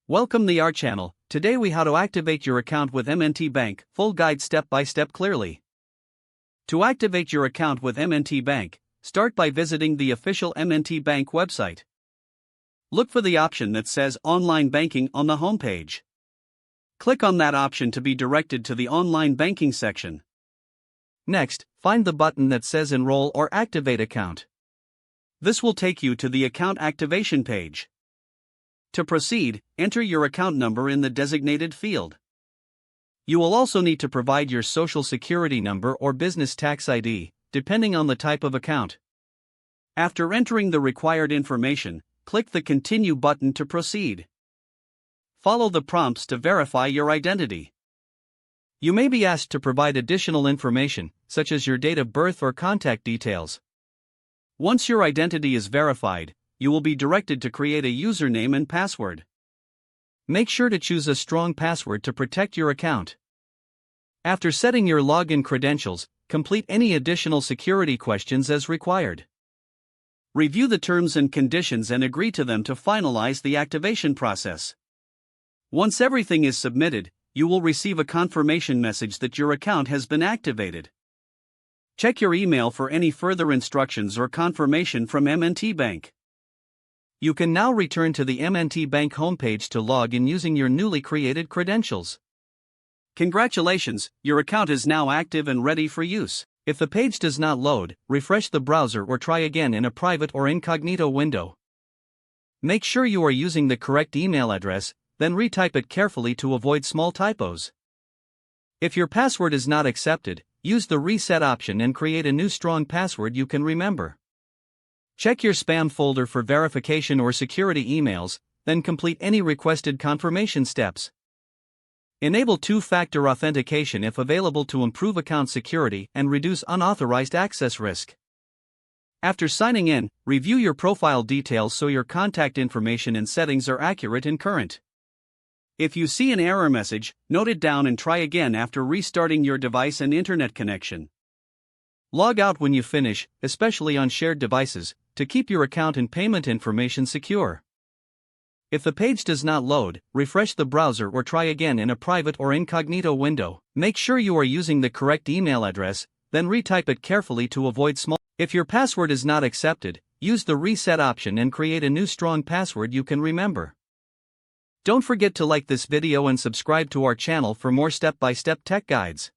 Welcome to our channel. Today we how to activate your account with M&T Bank, full guide step by step clearly. To activate your account with M&T Bank, start by visiting the official M&T Bank website. Look for the option that says Online Banking on the homepage. Click on that option to be directed to the Online Banking section. Next, find the button that says Enroll or Activate Account. This will take you to the account activation page. To proceed, enter your account number in the designated field. You will also need to provide your Social Security number or business tax ID, depending on the type of account. After entering the required information, click the Continue button to proceed. Follow the prompts to verify your identity. You may be asked to provide additional information, such as your date of birth or contact details. Once your identity is verified, you will be directed to create a username and password. Make sure to choose a strong password to protect your account. After setting your login credentials, complete any additional security questions as required. Review the terms and conditions and agree to them to finalize the activation process. Once everything is submitted, you will receive a confirmation message that your account has been activated. Check your email for any further instructions or confirmation from M&T Bank. You can now return to the M&T Bank homepage to log in using your newly created credentials. Congratulations, your account is now active and ready for use. If the page does not load, refresh the browser or try again in a private or incognito window. Make sure you are using the correct email address, then retype it carefully to avoid small typos. If your password is not accepted, use the reset option and create a new strong password you can remember. Check your spam folder for verification or security emails, then complete any requested confirmation steps. Enable two-factor authentication if available to improve account security and reduce unauthorized access risk. After signing in, review your profile details so your contact information and settings are accurate and current. If you see an error message, note it down and try again after restarting your device and internet connection. Log out when you finish, especially on shared devices, to keep your account and payment information secure. If the page does not load, refresh the browser or try again in a private or incognito window. Make sure you are using the correct email address, then retype it carefully to avoid small. If your password is not accepted, use the reset option and create a new strong password you can remember. Don't forget to like this video and subscribe to our channel for more step-by-step tech guides.